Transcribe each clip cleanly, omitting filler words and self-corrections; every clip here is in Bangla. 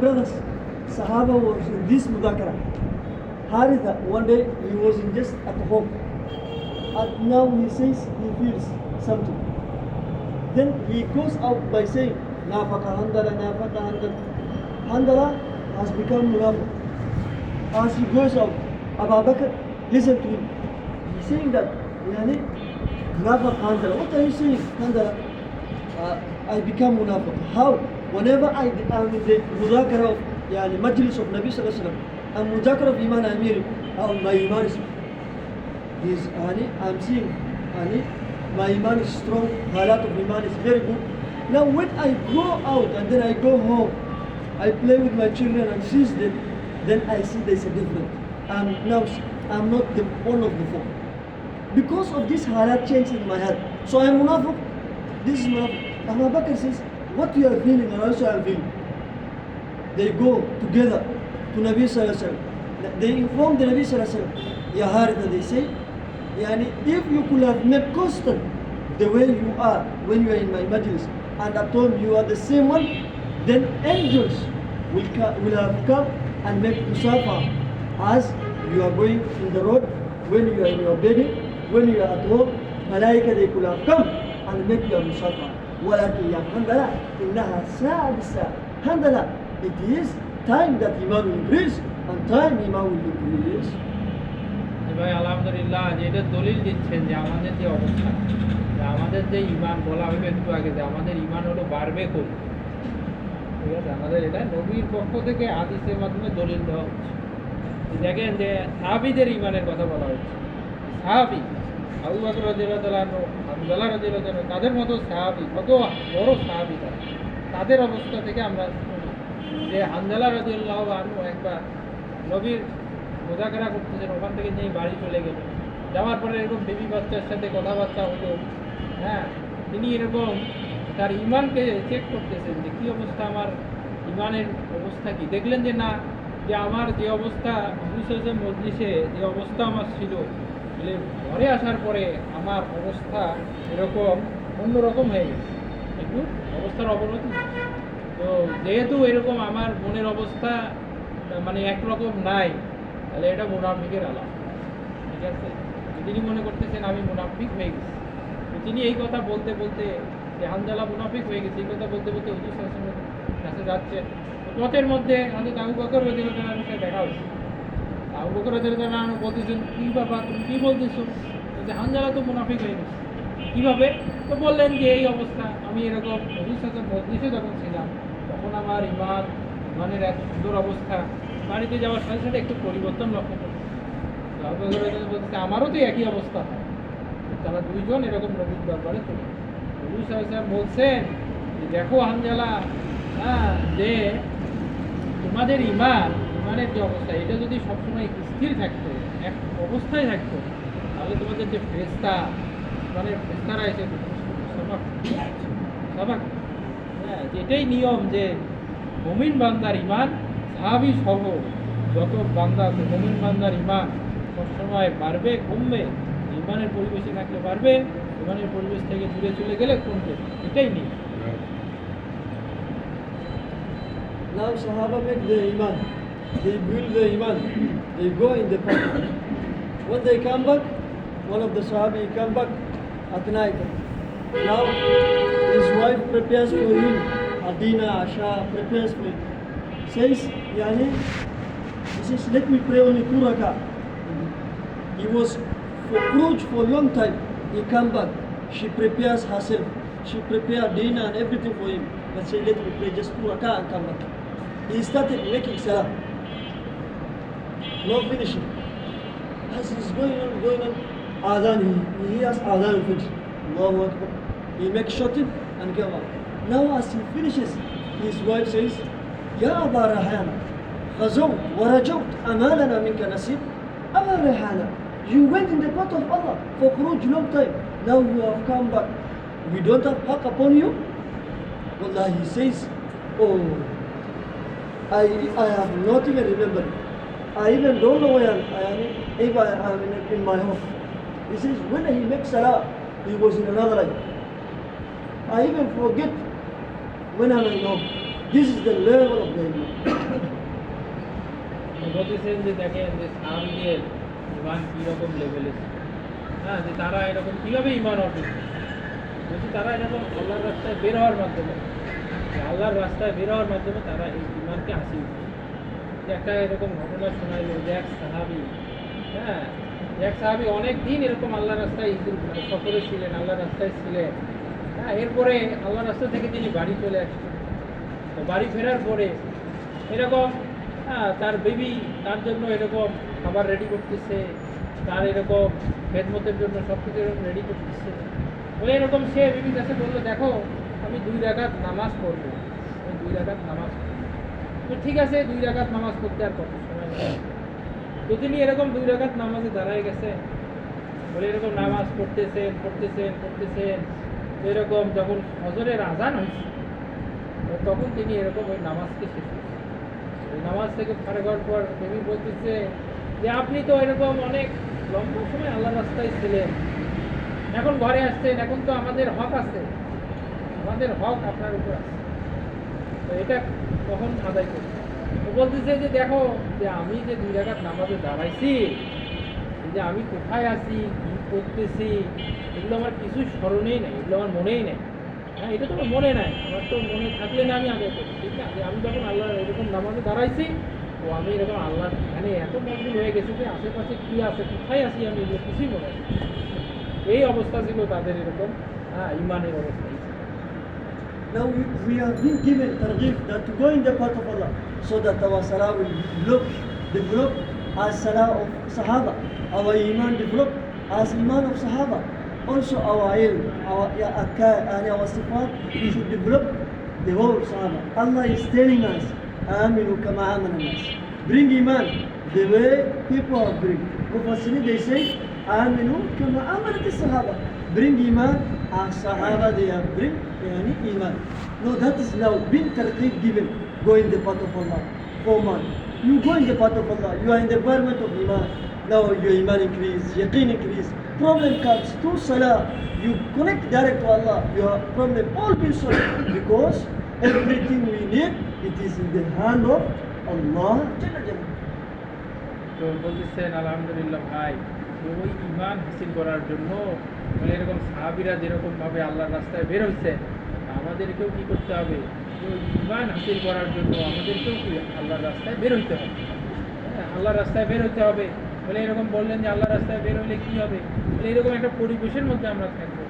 brothers, Sahaba was in this mudakara. Haritha, one day he was in just at home. And now he says he feels something. Then he goes out by saying, Nafaka Handala, Nafaka Handala. Handala has become munafiq. As he goes out, Abu Bakr, listen to him. He's saying that, Yani, Nafaka Handala. What are you saying, Handala? I become munafiq. How? Whenever I am in the mudakara of yani, majlis of Nabi Sallallahu Alaihi Wasallam, and mudakara of Iman Amir, my Iman is I'm seeing my Iman is strong, halat of Iman is very good. Now when I go out and then I go home, I play with my children and seize them, then I see there's a difference. And now I'm not the one of the four. Because of this halat change in my head. So I'm munafiq. This is munafiq. Abu Bakr says, what you are feeling and also I am feeling. They go together to Nabi Sallallahu Alaihi Wasallam. They inform the Nabi Sallallahu Alaihi Wasallam. Ya Haritha, they say, Yani, if you could have made constant the way you are when you are in my majlis, and at home you are the same one, then angels will have come and make musafa as you are going in the road, when you are in your bed, when you are at home, malaika they could have come and make you a musafa. ولكن يا حنظلة إنها سادسة. Handala, it is time that Iman will increase and time Iman will decrease. ভাই আলহামদুলিল্লাহ, যে এটা দলিল দিচ্ছেন যে আমাদের যে অবস্থা, যে আমাদের যে ইমান বলা হইবে একটু আগে, যে আমাদের ইমান হলো বাড়বে খুব, ঠিক আছে, আমাদের এটা নবীর পক্ষ থেকে হাদিসের মাধ্যমে দলিল দেওয়া হচ্ছে। দেখেন যে সাহাবীদের ইমানের কথা বলা হচ্ছে। সাহাবী আবু বকর রাদিয়াল্লাহু আনহু, হামজালা রাদিয়াল্লাহু আনহু, তাদের মতো সাহাবী, কত বড় সাহাবী তাদের অবস্থা থেকে আমরা শুনি যে হামজালা রাদিয়াল্লাহু আনহু একবার নবীর মুযাকারা করতেছেন, ওখান থেকে নিয়ে বাড়ি চলে গেলেন। যাওয়ার পরে এরকম বেবি বাচ্চার সাথে কথাবার্তা হলো। হ্যাঁ, তিনি এরকম তার ইমানকে চেক করতেছেন যে কী অবস্থা, আমার ইমানের অবস্থা কি। দেখলেন যে না, যে আমার যে অবস্থা মজলিসে যে অবস্থা আমার ছিল, বলে ঘরে আসার পরে আমার অবস্থা এরকম অন্যরকম হয়ে গেছে, একটু অবস্থার অবনতি। তো যেহেতু এরকম আমার মনের অবস্থা মানে একরকম নাই, তাহলে এটা মুনাফিকের আলাম, ঠিক আছে। তিনি মনে করতেছেন আমি মুনাফিক হয়ে গেছি। তিনি এই কথা বলতে বলতে, যে হানজালা মুনাফিক হয়ে গেছে, এই কথা বলতে বলতে হুজুর সাল্লাল্লাহু আলাইহি ওয়াসাল্লামের কাছে যাচ্ছেন। পথের মধ্যে হযরত আবু বকর রাদিয়াল্লাহু আনহুর সাথে দেখা হয়েছে। আবু বকর রাদিয়াল্লাহু আনহু বলতেছেন, কি বাবা তুমি কি বলতেছো, যে হানজালা তো মুনাফিক হয়ে গেছে। কীভাবে? তো বললেন যে এই অবস্থা, আমি এরকম হুজুর সাথে মজলিসে যখন ছিলাম তখন আমার ইমানের এত সুন্দর অবস্থা, বাড়িতে যাওয়ার সাথে সাথে একটু পরিবর্তন লক্ষ্য করছি। বলতেছে আমারও তো একই অবস্থা হয়। তারা দুইজন এরকম নবীর দরবারে চলে গেছে। হুজুর সাল্লাল্লাহু আলাইহি ওয়াসাল্লাম বলছেন যে দেখো হানজালা, হ্যাঁ, যে তোমাদের ইমানের যে অবস্থা, এটা যদি সবসময় স্থির থাকতো, এক অবস্থায় থাকতো, তাহলে তোমাদের যে ফেরেশতা, মানে ফেরেশতারা এসে সবাক, হ্যাঁ, যেটাই নিয়ম যে মুমিন বান্দার ইমান, সাহাবী সহ যত বান্দা, মুমিন বান্দার ইমান সবসময় বাড়বে কমবে, ইমানের পরিবেশে থাকলে বাড়বে, ইমানের পরিবেশ থেকে দূরে চলে গেলে কমবে, এটাই নিয়ম। Now Sahaba make the Iman, they build the Iman, they go in the path. When they come back, one of the Sahabi come back at night. Now his wife prepares for him, Adina, Asha prepares for him. Says, Yani, he says, let me pray only 2 rakah. He was for Khuruj for a long time. He come back. She prepares herself. She prepared dinner and everything for him. But say, let me pray just 2 rakah and come back. He started making salah. No finishing. As he's going on, Adhan, he hears Adhan finish. Allahu Akbar. He makes shorten and come out. Now as he finishes, his wife says, Ya Aba Rahana, غزوت ورجوت أمالنا منك نصيب. Aba Rahana, you went in the path of Allah for Khuruj long time. Now you have come back. We don't have haqq upon you? Wallah, he says, oh, I have not even remembered. I even don't know where if I am in my home. He says, when he makes salah, he was in another life. I even forget when I'm in home. This is the level of the iman. বলতেছেন যে দেখেন যে সাহাবীদের ইমান কীরকম লেভেলে ছিল। হ্যাঁ, যে তারা এরকম কীভাবে ইমান অর্জন করছে। বলছি তারা এরকম আল্লাহর রাস্তায় বের হওয়ার মাধ্যমে, আল্লাহর রাস্তায় বের হওয়ার মাধ্যমে তারা এই ইমানকে হাসিল করছে। যে একটা এরকম ঘটনা শোনাইল যে এক সাহাবী, হ্যাঁ, এক সাহাবী অনেক দিন এরকম আল্লাহর রাস্তায় সফরে ছিলেন, আল্লাহর রাস্তায় ছিলেন। হ্যাঁ, এরপরে আল্লাহর রাস্তা থেকে তিনি বাড়ি চলে আসছেন। তো বাড়ি ফেরার পরে এরকম তার বেবি তার জন্য এরকম খাবার রেডি করতেছে, তার এরকম খেদমতের জন্য সব কিছু এরকম রেডি করতেছে। ওই এরকম সে বেবির কাছে বললো, দেখো আমি 2 রাকাত নামাজ পড়বো, আমি 2 রাকাত নামাজ পড়বো। তো ঠিক আছে, 2 রাকাত নামাজ পড়তে আর কত সময় লাগে। তো তিনি এরকম 2 রাকাত নামাজে দাঁড়ায় গেছে, বলে এরকম নামাজ পড়তেছেন পড়তেছেন পড়তেছেন। এরকম যখন ফজরের আজান হয়েছে তখন তিনি এরকম ওই নামাজকে শেষ করছেন। ওই নামাজ থেকে ফারেক হওয়ার পর বেবি বলতেছে যে আপনি তো এরকম অনেক লম্বা সময় আল্লাহ রাস্তায় ছিলেন, এখন ঘরে আসছেন, এখন তো আমাদের হক আছে, আমাদের হক আপনার উপর আছে, তো এটা কখন আদায় করছে। তো বলতেছে যে দেখো যে আমি যে 2 রাকাত নামাজে দাঁড়াইছি, এই যে আমি কোথায় আছি, কী করতেছি, এগুলো আমার কিছু স্মরণেই নেই, এগুলো আমার মনেই নেই। হ্যাঁ, এটা তো আমার মনে নাই, আমার তো মনে থাকলে না আমি আদায় করি, ঠিক না? যে আমি যখন আল্লাহ এরকম নামাজে দাঁড়াইছি, তো আমি এরকম আল্লাহর এখানে এত মজবুত হয়ে গেছে যে আশেপাশে কী আছে, কোথায় আছি আমি, এগুলো কিছুই মনে নেই। এই অবস্থা ছিল তাদের এরকম, ইমানের অবস্থা। Now we have been given targhib that to go in the path of Allah so that our salah will develop as salah of Sahaba, our iman develop as iman of Sahaba. Also our ilm, our akar and our sifat should develop the whole Sahaba. Allah is telling us, Aminu kama amana nas. Bring iman the way people have bring. Mufassirin they say, Aminu kama amanat Sahaba. Bring iman as Sahaba they have bring yani iman. No, that is now been targhib given. Go in the path of Allah. Oh man, you go in the path of Allah. You are in the environment of iman. Now your iman increase, yaqeen increase. Problem comes to salah. You connect direct to Allah. Your problem all be solved because everything we need it is in the hand of Allah. তো বলতেছেন আলহামদুলিল্লাহ ভাই, তো ওই ইমান হাসিল করার জন্য মানে এরকম সাহাবীরা যেরকমভাবে আল্লাহর রাস্তায় বের হয়েছে, আমাদেরকেও কী করতে হবে? ওই ইমান হাসিল করার জন্য আমাদেরকেও কি আল্লাহর রাস্তায় বের হইতে হবে। হ্যাঁ, আল্লাহর রাস্তায় বের হইতে হবে বলে এরকম বললেন যে আল্লাহর রাস্তায় বের হইলে কী হবে? বলে এরকম একটা পরিবেশের মধ্যে আমরা থাকবো।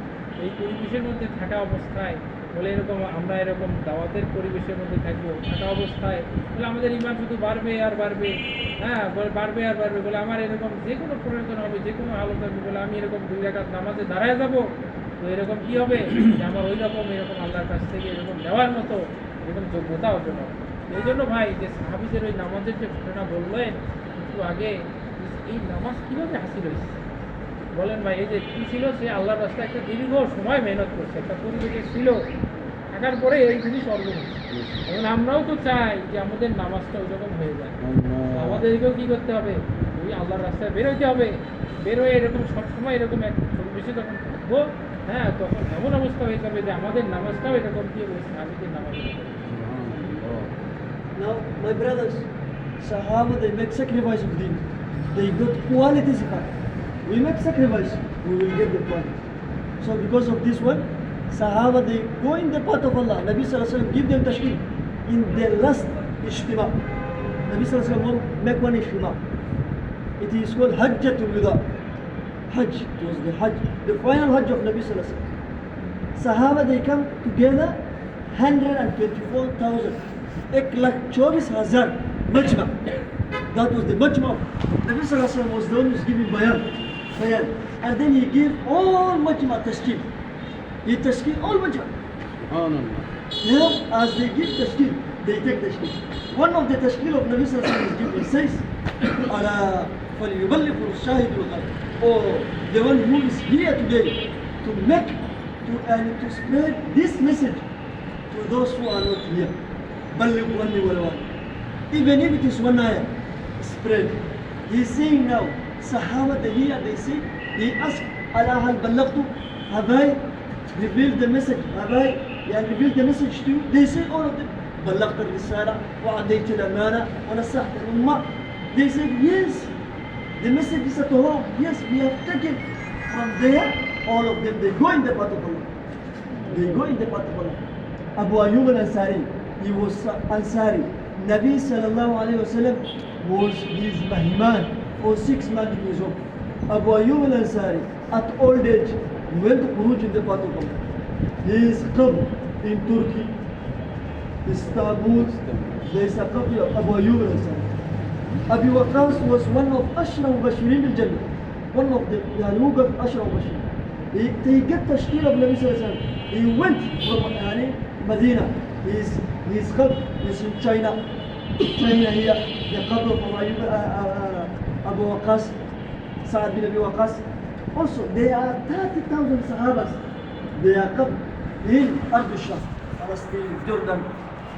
এই পরিবেশের মধ্যে থাকা অবস্থায় বলে এরকম আমরা এরকম দাওয়াতের পরিবেশের মধ্যে থাকবো, থাকা অবস্থায় বলে আমাদের ইমান শুধু বাড়বে আর বাড়বে। হ্যাঁ, বাড়বে আর বাড়বে বলে আমার এরকম যে কোনো প্রয়োজন হবে, যে কোনো হালত হবে বলে আমি এরকম 2 রাকাত নামাজে দাঁড়ায় যাবো। তো এরকম কী হবে যে আমার ওই রকম এরকম আল্লাহর কাছ থেকে এরকম নেওয়ার মতো এরকম যোগ্যতা অর্জন হবে। এই জন্য ভাই যে সাহাবীদের ওই নামাজের যে ঘটনা বললেন একটু আগে, এই নামাজ কীভাবে হাসিল হয়েছে বলেন ভাই? এই যে কী ছিল, সে আল্লাহর রাস্তায় একটা দীর্ঘ সময় মেহনত করছে, একটা পরিবেশে ছিল, থাকার পরে এই জিনিস অর্জন হচ্ছে। এখন আমরাও তো চাই যে আমাদের নামাজটা ওইরকম হয়ে যায়। আমাদেরকেও কী করতে হবে? ওই আল্লাহর রাস্তায় বের হইতে হবে। বের হয়ে এরকম সবসময় এরকম এক পরিবেশে যখন থাকবো, হ্যাঁ, তখন এমন অবস্থা হয়ে যাবে যে আমাদের নামাজটাও এরকম কি হবে, সাহাবীদের নামাজ। Now my brothers, Sahaba they make sacrifice of deen. They got quality sifat. We make sacrifice, we will get the point. So because of this one, Sahaba they go in the path of Allah. Nabi sallallahu alaihi wasallam give them tashkil in their last ijtima. Nabi sallallahu alaihi wasallam make one ijtima. It is called Hajjatul Wida. Hajj, it was the Hajj, the final Hajj of Nabi sallallahu alaihi wasallam. Sahaba they come together 124,000. 1,24,000 majma. That was the majma. Nabi sallallahu alaihi wasallam was the one who was giving bayan. And then he gave all majma tashkil. He tashkil all majma. Now as they give tashkil, they take tashkil. One of the tashkil of Nabi sallallahu alaihi wasallam is given. He says, "Ala falyuballighu ash-shahid wal-ghaib." Oh, the one who is here today to make to spread this message to those who are not here. Ballighu anni walau ayah. Even if it is one ayah, spread. He is saying now, Sahaba they here, they say, they ask, "Ala hal ballaghtu?" Have I revealed the message? Have I revealed the message to you? They say all of them, "Ballaghtu ar-risala wa adaytu al-amana wa nasahtu al-ummah." They said, yes, the message is at home. Yes, we have taken from there. All of them, they go in the path of Allah. They go in the path of Allah. Abu Ayyub al-Ansari, he was Ansari. Nabi sallallahu alayhi wa sallam was his Mahiman for 6 months in his home. Abu Ayyub al-Ansari, at old age, he went to Khuruj in the path of Allah. His qabr in Turkey, Istanbul, there is a copy of Abu Ayyub al-Ansari. Abu Waqqas was one of Ashraf Bashirin al-Jannah. One of the Yaluga Ashraf Bashirin. He get tashkil of Nabi sallallahu alayhi wa sallam. He went from Medina. His qabr is in China. China here, the qabr of Abu Waqqas, Sa'ad bin Abi Waqqas. Also, there are 30,000 Sahabas. They are qabr in Ard al-Sham, Palestine, Jordan.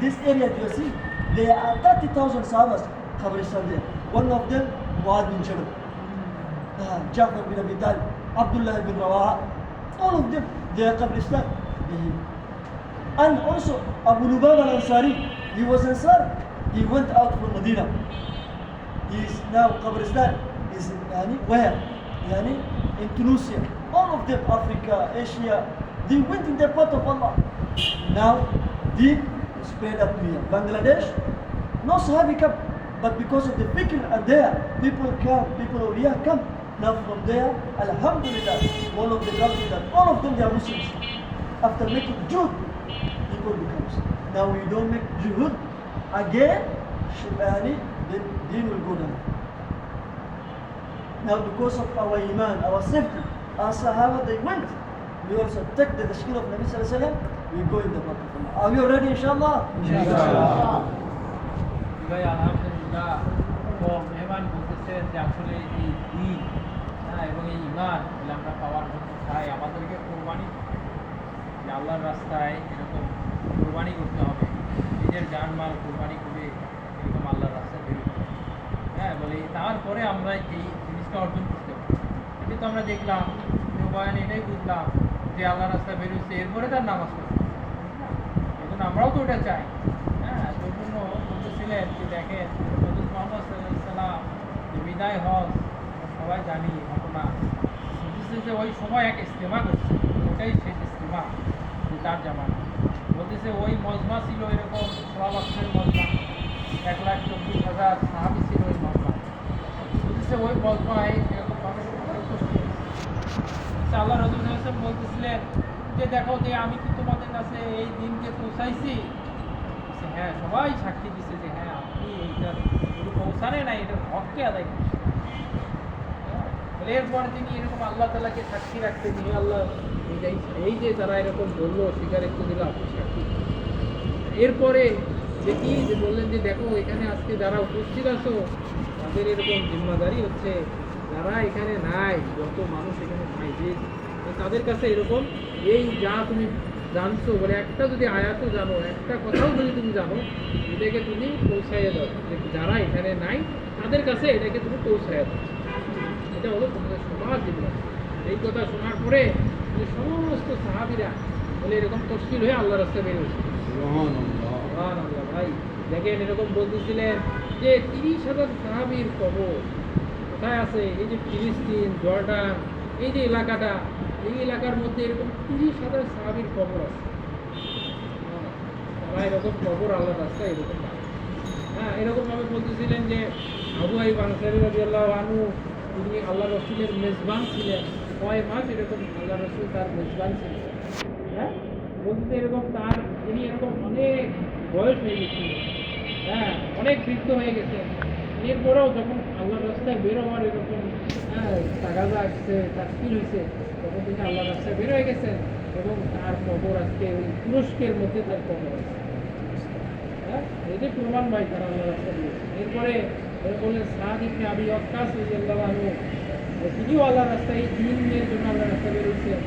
This area you see, there are 30,000 Sahabas qabristan there. One of them, Muad bin Jabal, Ja'far bin Abi Talib, Abdullah bin Rawaha. All of them, they are qabristan. And also, Abu Lubaba al-Ansari, he was Ansar. He went out from Medina. He is now qabristan. Is where? In Tunisia. All of them, Africa, Asia, they went in the path of Allah. Now, they spread up here. Bangladesh, no Sahabi come. But because of the fikr and there, people come, people over here come. Now from there, Alhamdulillah, one of the countries that all of them they are Muslims. After making juhud, people becomes. Now we don't make juhud again, then deen will go down. Now because of our iman, our safety, our Sahaba they went. We also take the tashkil of Nabi sallallahu alayhi wa sallam, we go in the path of Allah. Are you ready inshallah? ইনশাআল্লাহ। ভাই আলহামদুলিল্লাহ, ও মেহমান বলতেছেন যে আসলে এই দিন এবং এই ইমান এগুলো আমরা পাওয়ার জন্য চাই আমাদেরকে কোরবানি, যে আল্লাহর রাস্তায় এরকম কোরবানি করতে হবে, নিজের জানমাল কোরবানি করে এরকম আল্লাহর রাস্তায় বেরোতে হবে। বলে তারপরে আমরা এই জিনিসটা অর্জন করতে পারি। এটা তো আমরা দেখলাম বয়ানে এটাই বুঝলাম যে আল্লাহর রাস্তায় বেরোচ্ছে, এরপরে তার নামাজ পড়ছে। এখন আমরাও তো ওটা চাই। তোর জন্য বলতেছিলেন যে দেখেন হযরত মুহাম্মদ সাল্লাল্লাহু আলাইহি ওয়াসাল্লাম যে বিদায় হজ, সবাই জানি ঘটনা, বলতেছে যে ওই সময় এক ইস্তেমা করছে, ওটাই শেষ ইস্তেমা যে তার জামানা। বলতেছে ওই মজমা ছিল এরকম সবাক্ষের মজমা, 1,24,000 সাহাবী ছিল ওই মজমা। বলতেছে ওই মজমায় এরকম মানুষ আল্লাহ রাসূল সাল্লাল্লাহু আলাইহি ওয়াসাল্লাম বলতেছিলেন যে দেখো যে আমি কি তোমাদের কাছে এই দিনকে পৌঁছাইছি। হ্যাঁ, সবাই সাক্ষী দিচ্ছে যে হ্যাঁ আপনি এইটা শুধু পৌঁছানে না, এটার হককে আদায় করছেন। এরপরে তিনি এরকম আল্লাহ তাআলাকে সাক্ষী রাখতে নিয়ে আল্লাহ এই যে তারা এরকম বললো, স্বীকারোক্ত দিল, আপনি সাক্ষী। এরপরে দেখি যে বললেন যে দেখো এখানে আজকে যারা উপস্থিত আছো তাদের এরকম জিম্মাদারি হচ্ছে যারা এখানে নাই, যত মানুষ এখানে নাই, যে তাদের কাছে এরকম এই যা তুমি জানছো, বলে একটা যদি আয়াতও জানো, একটা কথাও যদি তুমি জানো, এটাকে তুমি পৌঁছাইয়ে দাও, যারা এখানে নাই তাদের কাছে এটাকে তুমি পৌঁছাইয়ে দাও। এটা হলো তোমাদের সবার জীবন। এই কথা শোনার পরে সমস্ত সাহাবীরা বলে এরকম তশকিল হয়ে আল্লাহ রাস্তায় বেরিয়েছে। সুবহানাল্লাহ। ভাই দেখেন এরকম বলতেছিলেন যে 30,000 সাহাবীর কবর কোথায় আছে? এই যে ফিলিস্তিন, জর্ডান, এই যে এলাকাটা, এই এলাকার মধ্যে এরকম 30,000 সাহাবীর কবর আছে। তারা এরকম কবর আল্লাহ রাস্তায় এরকম এরকম ভাবে বলতেছিলেন যে আবু আইয়ুব আনসারী রাদিয়াল্লাহু আনহু তিনি আল্লাহ রসুলের মেজবান ছিলেন, 6 মাস এরকম আল্লাহ রসুল তার মেজবান ছিলেন। বলতে এরকম তার তিনি এরকম অনেক বয়স হয়ে গেছিল, অনেক বৃদ্ধ হয়ে গেছেন। এরপরেও যখন আল্লাহ রাস্তায় বের হওয়ার এরকম তাগাজা আসছে, তাস্কিল হয়েছে, তখন তিনি আল্লাহ রাস্তায় বের হয়ে গেছেন এবং তার কবর আজকে ওই তুরস্কের মধ্যে তার কবর আছে। এই যে প্রমাণ ভাই তারা আল্লাহ রাস্তায় বেরিয়েছে। এরপরে বললেন সাদ ইবনে আবি ওয়াক্কাস রাদিয়াল্লাহু আনহু, তিনিও আল্লাহ রাস্তায় দ্বীনের জন্য আল্লাহ রাস্তায় বেরিয়েছেন।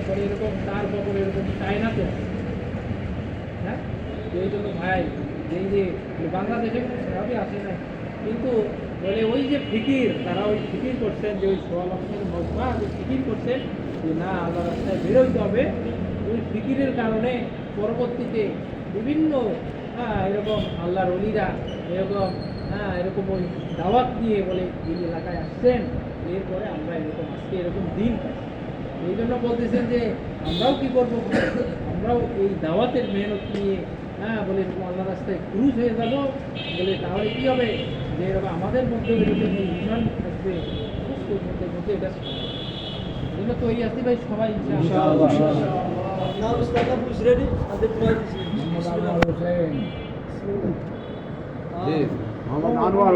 পরে এরকম তার কবর এরকম চায়নাতে। এই জন্য ভাই এই যে বাংলাদেশে কোনো সাহাবী আসে নাই, কিন্তু বলে ওই যে ফিকির, তারা ওই ফিকির করছেন যে ওই 6 লক্ষের মজমা ওই ফিকির করছেন যে না আল্লাহ রাস্তায় বেরোতে হবে। ওই ফিকিরের কারণে পরবর্তীতে বিভিন্ন হ্যাঁ এরকম আল্লাহর অলিরা এরকম এরকম ওই দাওয়াত নিয়ে বলে এই এলাকায় আসছেন, এরপরে আমরা এরকম আজকে এরকম দিন পাই। এই জন্য বলতেছেন যে আমরাও কি করবো, আমরাও এই দাওয়াতের মেহনত নিয়ে বলে এরকম আল্লাহ রাস্তায় ক্রুজ হয়ে যাবো, বলে তাহলে কি হবে যে এরকম আমাদের মধ্যে এরকম এই ইমান থাকবে, মধ্যে মধ্যে এটা এই জন্য তৈরি আছি ভাই সবাই ইনশাআল্লাহ। Now Ustaz Abu is ready and the Quran is ready. Mohammad Anwar Hossain. Bismillah. G, Mohammad Anwar